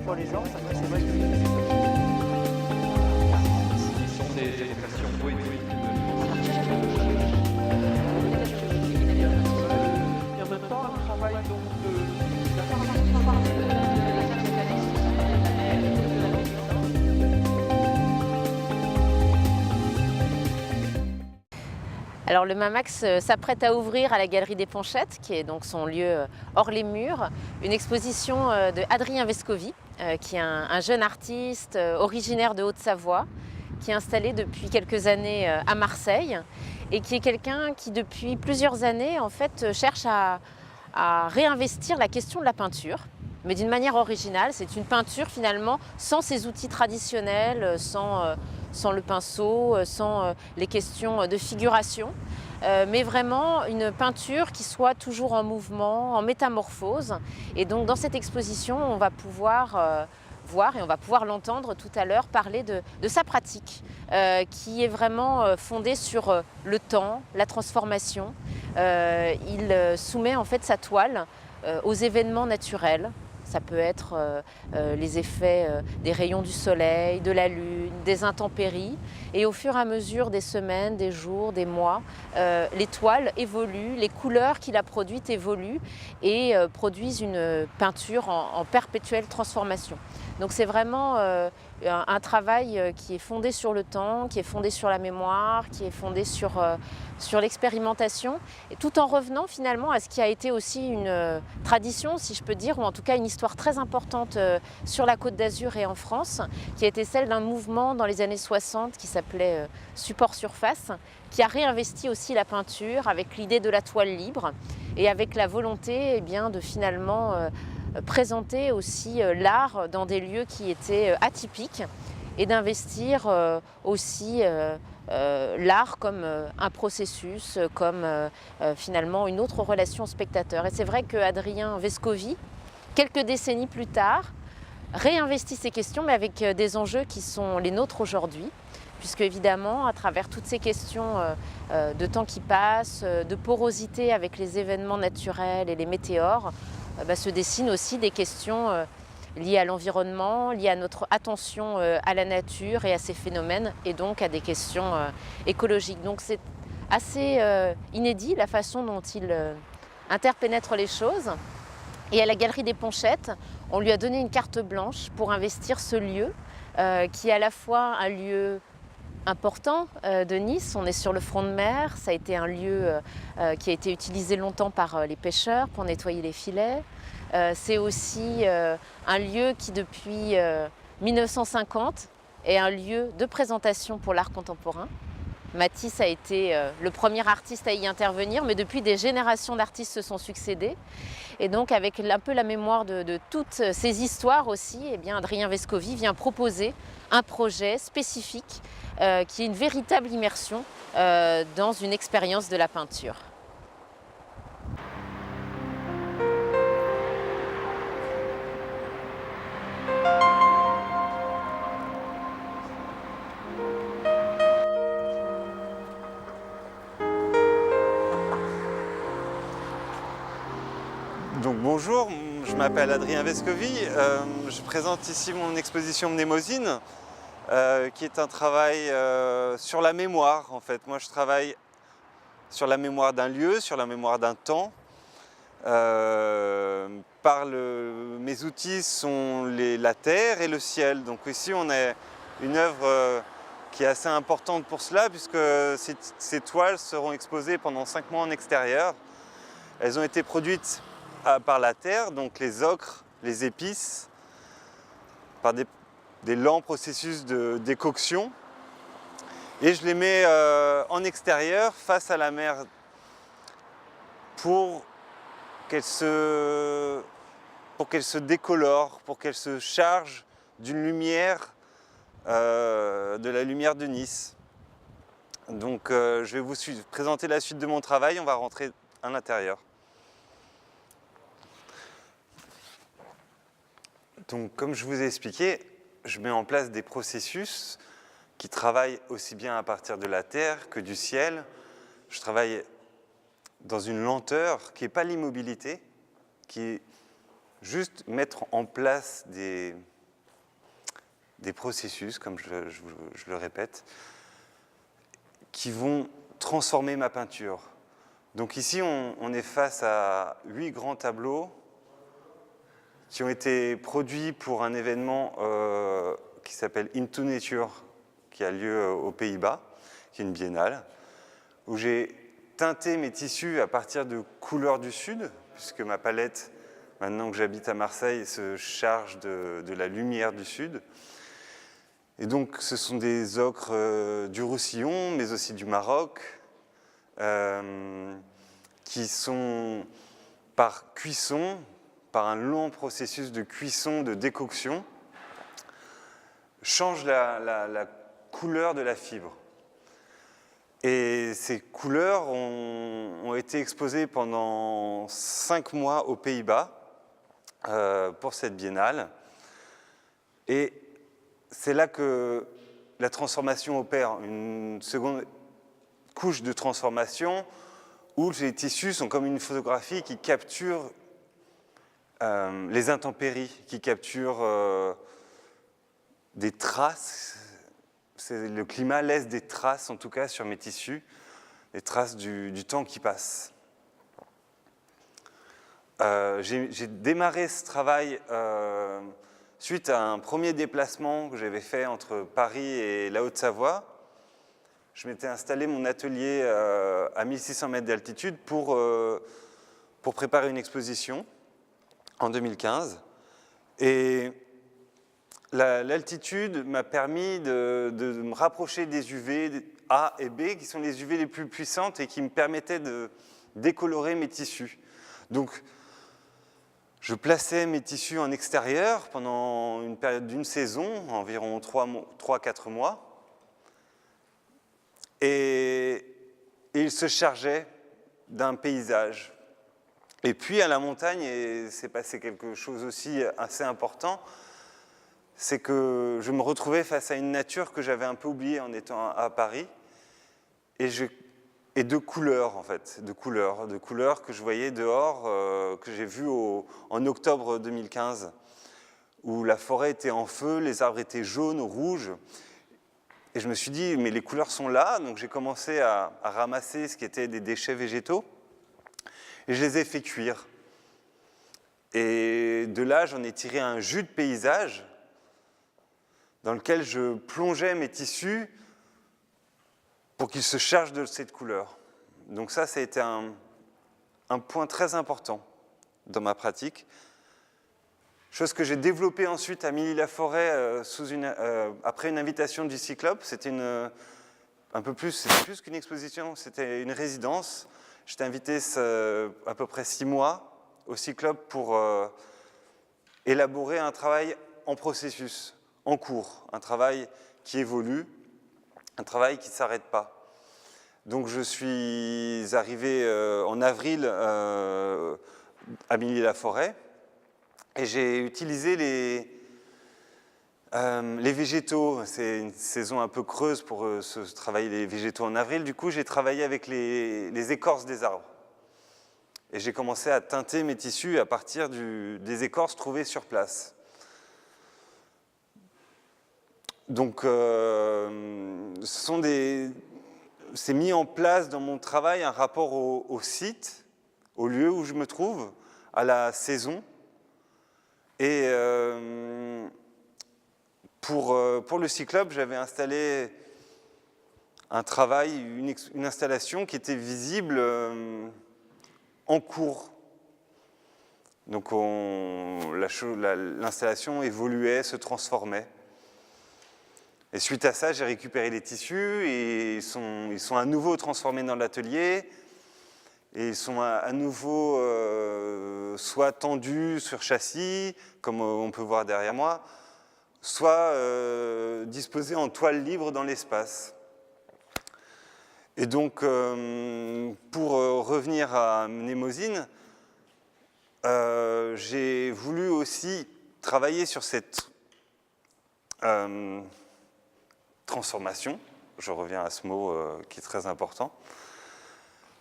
pour les gens, c'est vrai que Ce sont des évocations poétiques et en même temps un travail donc Alors le Mamax s'apprête à ouvrir à la Galerie des Ponchettes, qui est donc son lieu hors les murs, une exposition de Adrien Vescovi, qui est un jeune artiste originaire de Haute-Savoie, qui est installé depuis quelques années à Marseille et qui est quelqu'un qui depuis plusieurs années en fait cherche à réinvestir la question de la peinture, mais d'une manière originale. C'est une peinture finalement sans ses outils traditionnels, sans le pinceau, sans les questions de figuration, mais vraiment une peinture qui soit toujours en mouvement, en métamorphose. Et donc dans cette exposition, on va pouvoir voir, et on va pouvoir l'entendre tout à l'heure, parler de sa pratique, qui est vraiment fondée sur le temps, la transformation. Il soumet en fait sa toile aux événements naturels. Ça peut être les effets des rayons du soleil, de la lune, des intempéries. Et au fur et à mesure des semaines, des jours, des mois, les toiles évoluent, les couleurs qu'il a produites évoluent et produisent une peinture en perpétuelle transformation. Donc c'est vraiment un travail qui est fondé sur le temps, qui est fondé sur la mémoire, qui est fondé sur l'expérimentation, et tout en revenant finalement à ce qui a été aussi une tradition, si je peux dire, ou en tout cas une histoire très importante sur la Côte d'Azur et en France, qui a été celle d'un mouvement dans les années 60 qui s'appelait Support Surface, qui a réinvesti aussi la peinture avec l'idée de la toile libre et avec la volonté de finalement présenter aussi l'art dans des lieux qui étaient atypiques et d'investir aussi l'art comme un processus, comme finalement une autre relation au spectateur. Et c'est vrai qu'Adrien Vescovi, quelques décennies plus tard, réinvestit ces questions, mais avec des enjeux qui sont les nôtres aujourd'hui, puisque évidemment, à travers toutes ces questions de temps qui passe, de porosité avec les événements naturels et les météores, se dessinent aussi des questions liées à l'environnement, liées à notre attention à la nature et à ces phénomènes, et donc à des questions écologiques. Donc c'est assez inédit la façon dont il interpénètre les choses. Et à la Galerie des Ponchettes, on lui a donné une carte blanche pour investir ce lieu, qui est à la fois un lieu important de Nice. On est sur le front de mer, ça a été un lieu qui a été utilisé longtemps par les pêcheurs pour nettoyer les filets. C'est aussi un lieu qui depuis 1950 est un lieu de présentation pour l'art contemporain. Matisse a été le premier artiste à y intervenir, mais depuis des générations d'artistes se sont succédés. Et donc avec un peu la mémoire de toutes ces histoires aussi, Adrien Vescovi vient proposer un projet spécifique qui est une véritable immersion dans une expérience de la peinture. Donc bonjour, je m'appelle Adrien Vescovi, je présente ici mon exposition Mnémosine, qui est un travail sur la mémoire en fait. Moi je travaille sur la mémoire d'un lieu, sur la mémoire d'un temps. Mes outils sont la terre et le ciel. Donc ici on a une œuvre qui est assez importante pour cela, puisque ces toiles seront exposées pendant 5 mois en extérieur. Elles ont été produites par la terre, donc les ocres, les épices, par des lents processus de décoction. Et je les mets en extérieur, face à la mer, pour qu'elle se décolore, pour qu'elle se charge d'une lumière, de la lumière de Nice. Donc je vais vous présenter la suite de mon travail, on va rentrer à l'intérieur. Donc comme je vous ai expliqué, je mets en place des processus qui travaillent aussi bien à partir de la terre que du ciel. Je travaille dans une lenteur qui n'est pas l'immobilité, qui est juste mettre en place des processus, comme je le répète, qui vont transformer ma peinture. Donc ici, on est face à 8 grands tableaux qui ont été produits pour un événement qui s'appelle Into Nature, qui a lieu aux Pays-Bas, qui est une biennale, où j'ai teinté mes tissus à partir de couleurs du Sud, puisque ma palette, maintenant que j'habite à Marseille, se charge de la lumière du Sud. Et donc, ce sont des ocres du Roussillon, mais aussi du Maroc, qui sont par cuisson, par un long processus de cuisson, de décoction, changent la couleur de la fibre. Et ces couleurs ont été exposées pendant 5 mois aux Pays-Bas pour cette biennale. Et c'est là que la transformation opère, une seconde couche de transformation où les tissus sont comme une photographie qui capture les intempéries, qui capture des traces. Le climat laisse des traces, en tout cas, sur mes tissus, des traces du temps qui passe. J'ai démarré ce travail suite à un premier déplacement que j'avais fait entre Paris et la Haute-Savoie. Je m'étais installé mon atelier à 1600 mètres d'altitude pour préparer une exposition en 2015. Et l'altitude m'a permis de me rapprocher des UV A et B, qui sont les UV les plus puissantes et qui me permettaient de décolorer mes tissus. Donc, je plaçais mes tissus en extérieur pendant une période d'une saison, environ 3-4 mois, et ils se chargeaient d'un paysage. Et puis à la montagne, et c'est passé quelque chose aussi assez important, c'est que je me retrouvais face à une nature que j'avais un peu oubliée en étant à Paris, et de couleurs en fait, de couleurs que je voyais dehors, que j'ai vues en octobre 2015, où la forêt était en feu, les arbres étaient jaunes, rouges, et je me suis dit, mais les couleurs sont là, donc j'ai commencé à ramasser ce qui était des déchets végétaux, et je les ai fait cuire. Et de là, j'en ai tiré un jus de paysage, dans lequel je plongeais mes tissus pour qu'ils se chargent de cette couleur. Donc ça a été un point très important dans ma pratique. Chose que j'ai développée ensuite à Milly-la-Forêt après une invitation du Cyclope. C'était plus qu'une exposition, c'était une résidence. J'étais invité à peu près 6 mois au Cyclope pour élaborer un travail en processus, en cours, un travail qui évolue, un travail qui ne s'arrête pas. Donc je suis arrivé en avril à Milly-la-Forêt et j'ai utilisé les végétaux. C'est une saison un peu creuse pour travailler les végétaux en avril. Du coup, j'ai travaillé avec les écorces des arbres. Et j'ai commencé à teinter mes tissus à partir des écorces trouvées sur place. Donc, c'est mis en place dans mon travail un rapport au site, au lieu où je me trouve, à la saison. Et pour le Cyclope, j'avais installé un travail, une installation qui était visible en cours. Donc l'installation évoluait, se transformait. Et suite à ça, j'ai récupéré les tissus et ils sont à nouveau transformés dans l'atelier. Et ils sont à nouveau soit tendus sur châssis, comme on peut voir derrière moi, soit disposés en toile libre dans l'espace. Et donc, pour revenir à Mnémosyne, j'ai voulu aussi travailler sur cette transformation, je reviens à ce mot qui est très important,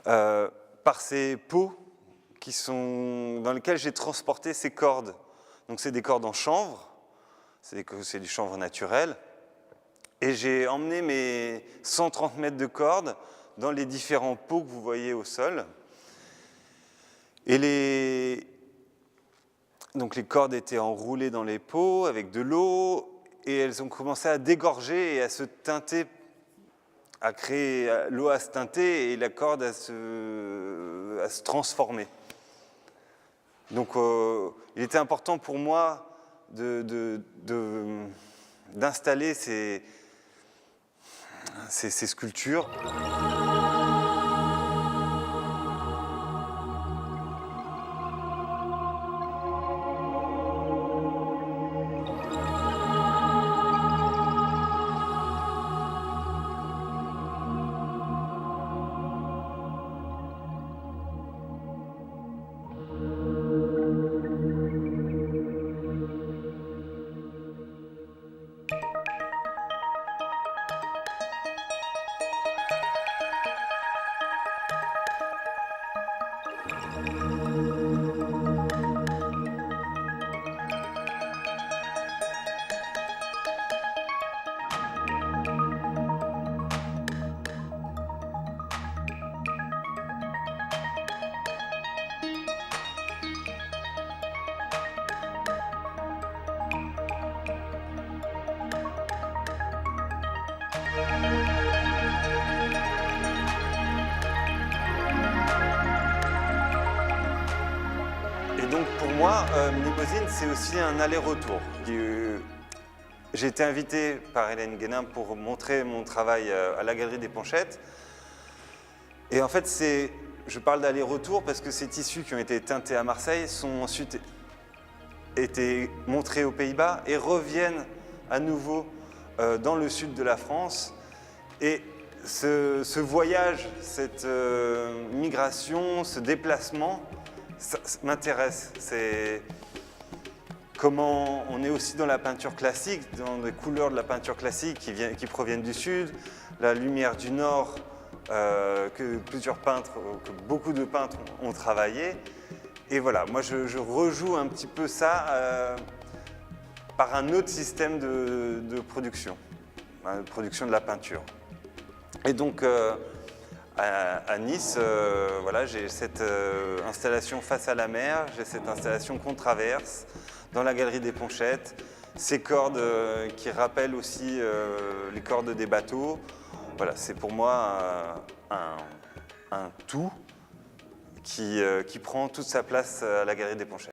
par ces pots dans lesquels j'ai transporté ces cordes. Donc c'est des cordes en chanvre, c'est du chanvre naturel. Et j'ai emmené mes 130 mètres de cordes dans les différents pots que vous voyez au sol. Et donc les cordes étaient enroulées dans les pots avec de l'eau et elles ont commencé à dégorger et à se teinter, à créer l'eau à se teinter et la corde à se transformer. Donc il était important pour moi d'installer ces sculptures. Et donc pour moi, Mnemosyne, c'est aussi un aller-retour. J'ai été invité par Hélène Guénin pour montrer mon travail à la Galerie des Ponchettes. Et en fait, je parle d'aller-retour parce que ces tissus qui ont été teintés à Marseille sont ensuite été montrés aux Pays-Bas et reviennent à nouveau dans le sud de la France. Et ce voyage, cette migration, ce déplacement, ça m'intéresse. C'est comment on est aussi dans la peinture classique, dans les couleurs de la peinture classique qui proviennent du sud, la lumière du nord que beaucoup de peintres ont travaillé. Et voilà, moi je rejoue un petit peu ça par un autre système de production de la peinture. Et donc à Nice, voilà, j'ai cette installation face à la mer, j'ai cette installation qu'on traverse dans la Galerie des Ponchettes, ces cordes qui rappellent aussi les cordes des bateaux. Voilà, c'est pour moi un tout qui prend toute sa place à la Galerie des Ponchettes.